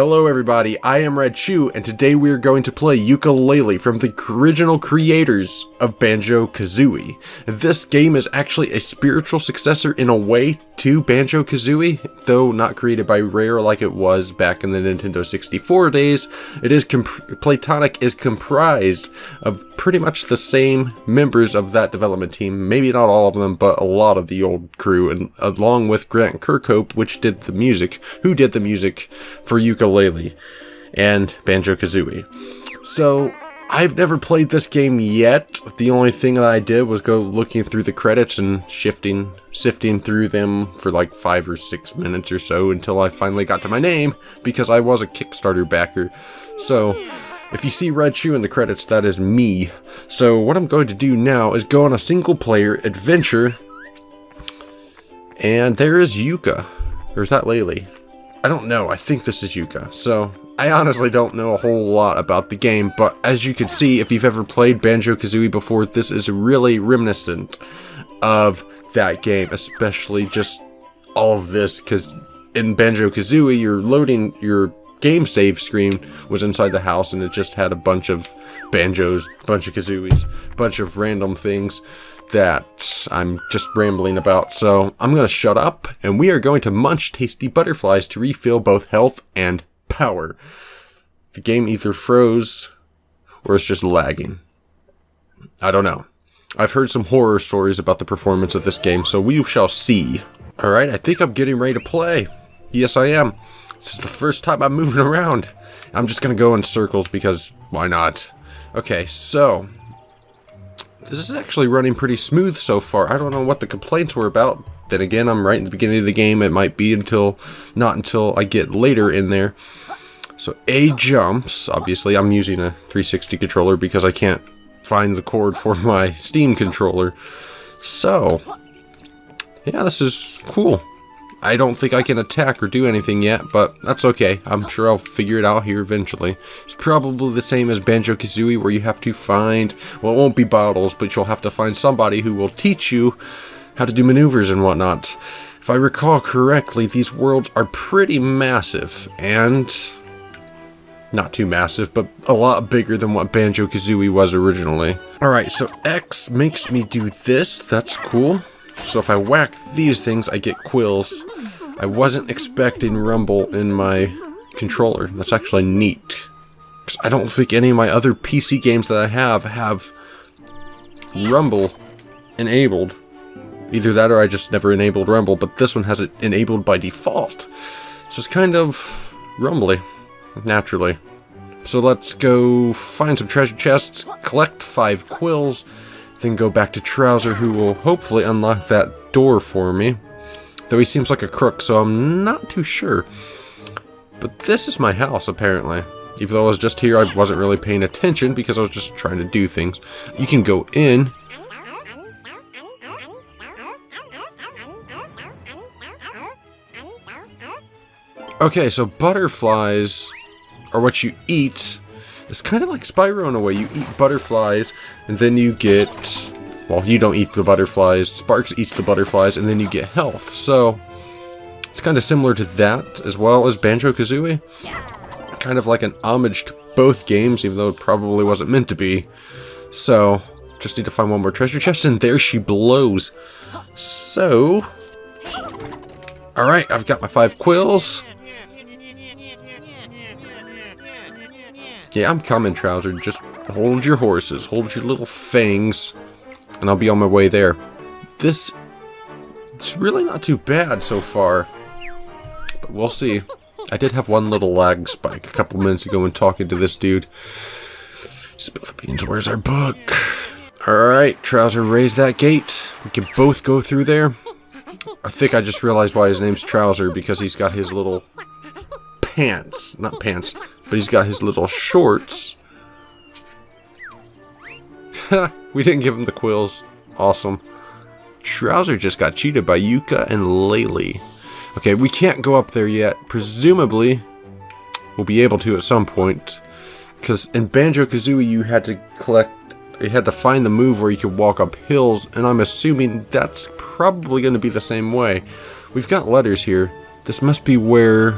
Hello everybody, I am RedChu, and today we are going to play Yooka-Laylee from the original creators of Banjo-Kazooie. This game is actually a spiritual successor in a way to Banjo-Kazooie, though not created by Rare like it was back in the Nintendo 64 days. It is Playtonic is comprised of pretty much the same members of that development team, maybe not all of them, but a lot of the old crew, and along with Grant Kirkhope, who did the music for Yooka-Laylee and Banjo-Kazooie. So, I've never played this game yet. The only thing that I did was go looking through the credits and sifting through them for like 5 or 6 minutes or so until I finally got to my name, because I was a Kickstarter backer. So, if you see RedChu in the credits, that is me. So, what I'm going to do now is go on a single-player adventure, and there is Yooka. Or is that Laylee? I don't know, I think this is Yooka. So, I honestly don't know a whole lot about the game, but as you can see, if you've ever played Banjo-Kazooie before, this is really reminiscent of that game, especially just all of this, because in Banjo-Kazooie, your game save screen was inside the house, and it just had a bunch of banjos, a bunch of kazooies, a bunch of random things that I'm just rambling about. So I'm going to shut up, and we are going to munch tasty butterflies to refill both health and power. The game either froze or it's just lagging. I don't know. I've heard some horror stories about the performance of this game, so we shall see. Alright, I think I'm getting ready to play. Yes, I am. This is the first time I'm moving around. I'm just going to go in circles because why not? Okay, so this is actually running pretty smooth so far. I don't know what the complaints were about. Then again, I'm right in the beginning of the game. It might be not until I get later in there. So A jumps. Obviously, I'm using a 360 controller because I can't find the cord for my Steam controller. So, yeah, this is cool. I don't think I can attack or do anything yet, but that's okay. I'm sure I'll figure it out here eventually. It's probably the same as Banjo-Kazooie, where you have to find, well, it won't be bottles, but you'll have to find somebody who will teach you how to do maneuvers and whatnot. If I recall correctly, these worlds are pretty massive, and not too massive, but a lot bigger than what Banjo-Kazooie was originally. Alright, so X makes me do this. That's cool. So if I whack these things, I get quills. I wasn't expecting rumble in my controller. That's actually neat, because I don't think any of my other PC games that I have rumble enabled. Either that or I just never enabled rumble, but this one has it enabled by default. So it's kind of rumbly, naturally. So let's go find some treasure chests, collect 5 quills, then go back to Trouser, who will hopefully unlock that door for me. Though he seems like a crook, so I'm not too sure. But this is my house, apparently. Even though I was just here, I wasn't really paying attention because I was just trying to do things. You can go in. Okay, so butterflies are what you eat. It's kind of like Spyro in a way. You eat butterflies, and then you get, well, you don't eat the butterflies. Sparks eats the butterflies, and then you get health. So, it's kind of similar to that, as well as Banjo-Kazooie. Kind of like an homage to both games, even though it probably wasn't meant to be. So, just need to find one more treasure chest, and there she blows. So, alright, I've got my 5 quills. Yeah, I'm coming, Trouser. Just hold your horses, hold your little fangs, and I'll be on my way there. It's really not too bad so far, but we'll see. I did have one little lag spike a couple minutes ago when talking to this dude. Spill the beans, where's our book? Alright, Trouser, raise that gate. We can both go through there. I think I just realized why his name's Trouser, because he's got his little pants. Not pants, but he's got his little shorts. We didn't give him the quills. Awesome. Trouser just got cheated by Yooka and Laylee. Okay, we can't go up there yet. Presumably, we'll be able to at some point. Because in Banjo-Kazooie, you had to find the move where you could walk up hills, and I'm assuming that's probably going to be the same way. We've got letters here. This must be where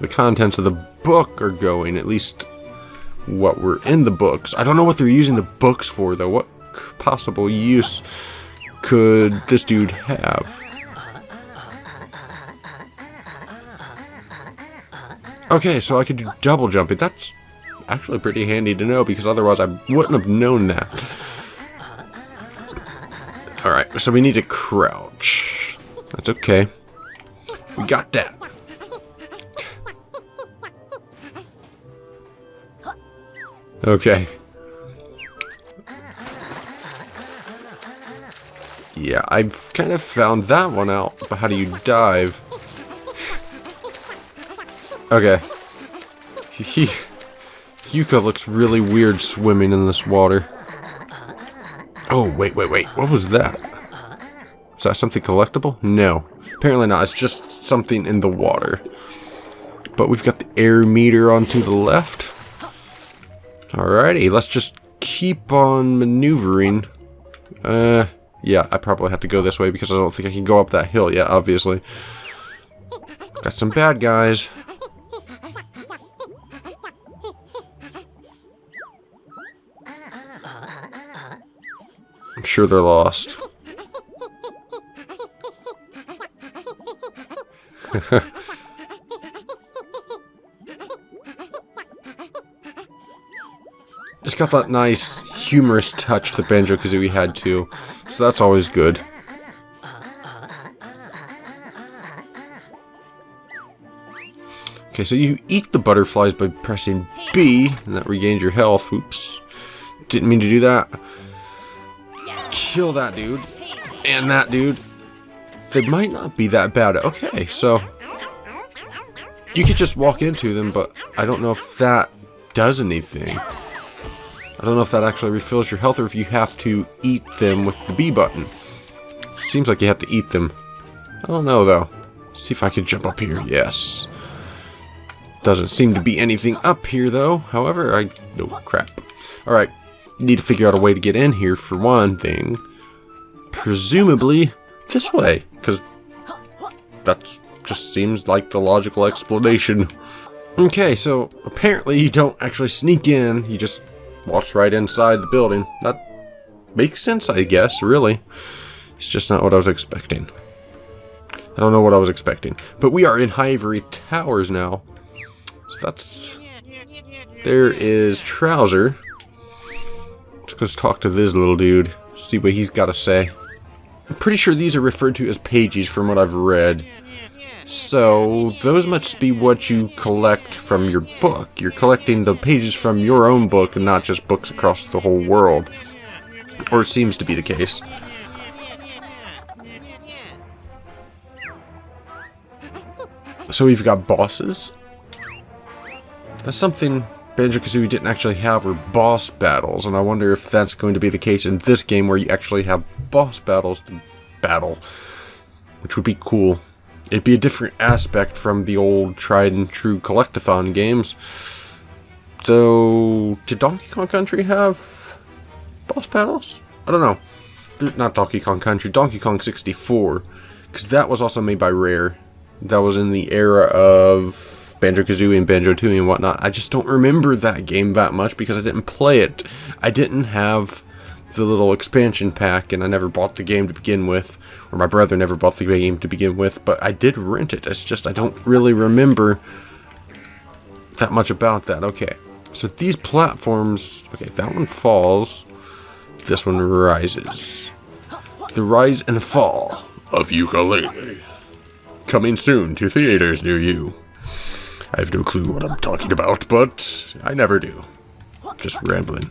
the contents of the book are going, at least what were in the books. I don't know what they're using the books for, though. What possible use could this dude have? Okay, so I could do double jumping. That's actually pretty handy to know, because otherwise I wouldn't have known that. Alright, so we need to crouch. That's okay. We got that. Okay. Yeah, I've kind of found that one out, but how do you dive? Okay. Yooka looks really weird swimming in this water. Oh, wait. What was that? Is that something collectible? No. Apparently not. It's just something in the water. But we've got the air meter onto the left. Alrighty, let's just keep on maneuvering. Yeah, I probably have to go this way because I don't think I can go up that hill yet, obviously. Got some bad guys. I'm sure they're lost. It's got that nice, humorous touch that Banjo-Kazooie had too, so that's always good. Okay, so you eat the butterflies by pressing B, and that regains your health. Oops. Didn't mean to do that. Kill that dude. And that dude. They might not be that bad. Okay, so you could just walk into them, but I don't know if that does anything. I don't know if that actually refills your health or if you have to eat them with the B button. Seems like you have to eat them. I don't know, though. Let's see if I can jump up here. Yes. Doesn't seem to be anything up here, though. However, oh, crap. Alright. Need to figure out a way to get in here, for one thing. Presumably this way, because that just seems like the logical explanation. Okay, so apparently you don't actually sneak in. You just walks right inside the building. That makes sense, I guess, really. It's just not what I was expecting. I don't know what I was expecting. But we are in Hivory Towers now. So that's... There is Trouser. Let's talk to this little dude. See what he's got to say. I'm pretty sure these are referred to as pages from what I've read. So, those must be what you collect from your book. You're collecting the pages from your own book and not just books across the whole world. Or it seems to be the case. So we've got bosses. That's something Banjo-Kazooie didn't actually have, were boss battles, and I wonder if that's going to be the case in this game where you actually have boss battles to battle. Which would be cool. It'd be a different aspect from the old tried and true collect-a-thon games. Though, did Donkey Kong Country have boss battles? I don't know. Not Donkey Kong Country, Donkey Kong 64. Because that was also made by Rare. That was in the era of Banjo-Kazooie and Banjo-Tooie and whatnot. I just don't remember that game that much because I didn't play it. I didn't have the little expansion pack, and I never bought the game to begin with. Or my brother never bought the game to begin with, but I did rent it. It's just I don't really remember that much about that. Okay, so these platforms... Okay, that one falls. This one rises. The rise and fall of Yooka-Laylee. Coming soon to theaters near you. I have no clue what I'm talking about, but I never do. Just rambling.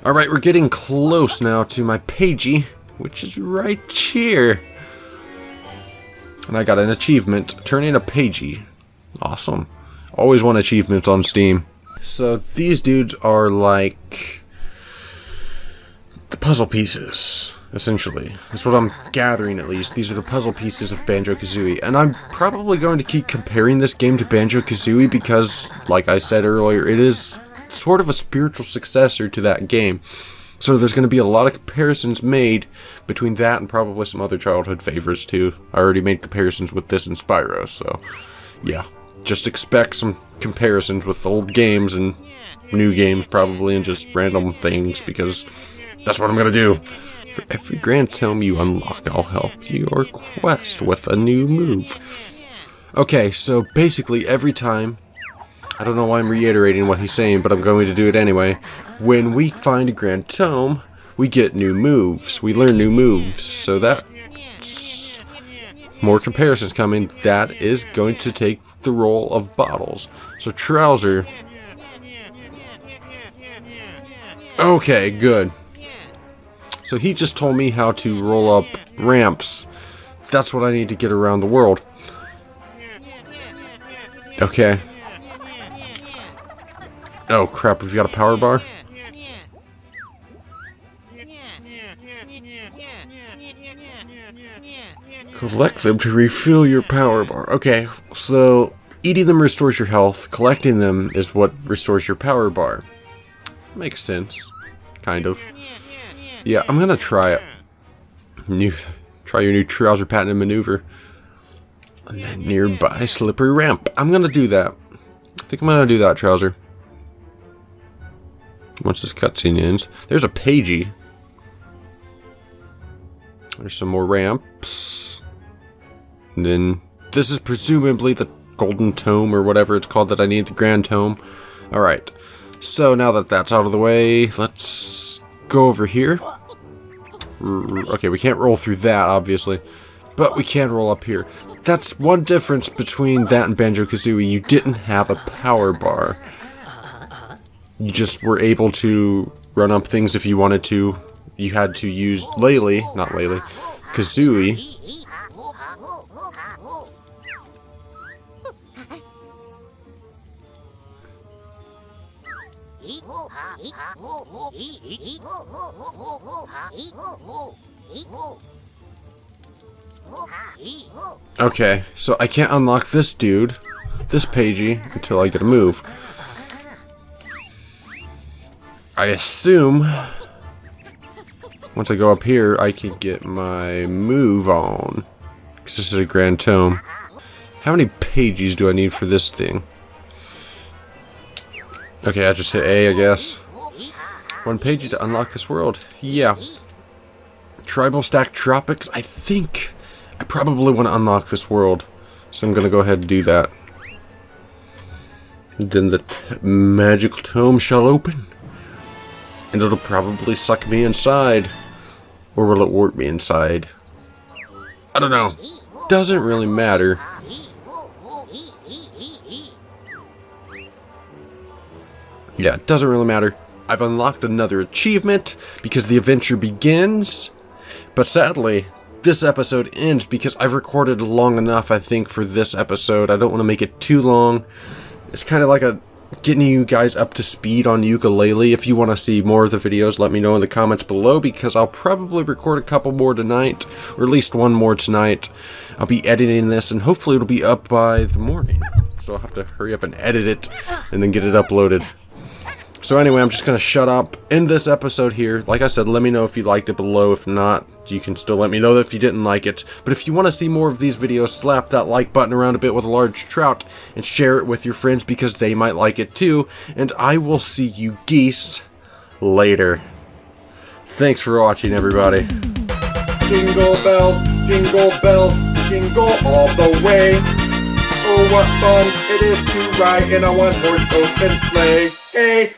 Alright, we're getting close now to my pagey, which is right here. And I got an achievement, turn in a pagey. Awesome. Always want achievements on Steam. So these dudes are like the puzzle pieces, essentially. That's what I'm gathering, at least. These are the puzzle pieces of Banjo-Kazooie. And I'm probably going to keep comparing this game to Banjo-Kazooie because, like I said earlier, it is sort of a spiritual successor to that game. So there's going to be a lot of comparisons made between that and probably some other childhood favorites too. I already made comparisons with this and Spyro, so yeah. just expect some comparisons with old games and new games probably, and just random things, because that's what I'm gonna do. For every Grand Tome you unlock, I'll help your quest with a new move. Okay, so basically every time, I don't know why I'm reiterating what he's saying, but I'm going to do it anyway. When we find a Grand Tome, we get new moves. We learn new moves. So that's more comparisons coming. That is going to take the role of Bottles. So Trouser. Okay, good. So he just told me how to roll up ramps. That's what I need to get around the world. Okay. Oh crap, we've got a power bar? Collect them to refill your power bar. Okay, so eating them restores your health. Collecting them is what restores your power bar. Makes sense. Kind of. Yeah, I'm gonna try it. Try your new Trouser patented maneuver. And then nearby slippery ramp. I'm gonna do that. I think I'm gonna do that, Trouser. Once this cutscene ends. There's a pagey. There's some more ramps. And then this is presumably the golden tome or whatever it's called that I need, the grand tome. Alright. So now that that's out of the way, let's go over here. Okay, we can't roll through that, obviously. But we can roll up here. That's one difference between that and Banjo-Kazooie. You didn't have a power bar. You just were able to run up things if you wanted to. You had to use Kazooie. Okay, so I can't unlock this dude, this pagey, until I get a move. I assume once I go up here, I can get my move on. Because this is a grand tome. How many pages do I need for this thing? Okay, I just hit A, I guess. One page to unlock this world. Yeah. Tribal Stack Tropics. I think I probably want to unlock this world. So I'm going to go ahead and do that. Then the magical tome shall open. And it'll probably suck me inside. Or will it warp me inside? I don't know. Doesn't really matter. Yeah, it doesn't really matter. I've unlocked another achievement because the adventure begins. But sadly, this episode ends because I've recorded long enough, I think, for this episode. I don't want to make it too long. It's kind of like getting you guys up to speed on Yooka-Laylee. If you want to see more of the videos, let me know in the comments below, because I'll probably record a couple more tonight, or at least one more tonight. I'll be editing this, and hopefully it'll be up by the morning. So I'll have to hurry up and edit it, and then get it uploaded. So anyway, I'm just going to shut up, end this episode here. Like I said, let me know if you liked it below. If not, you can still let me know if you didn't like it. But if you want to see more of these videos, slap that like button around a bit with a large trout and share it with your friends because they might like it too. And I will see you geese later. Thanks for watching, everybody. Jingle bells, jingle all the way. Oh, what fun it is to ride in a one-horse open sleigh. Hey!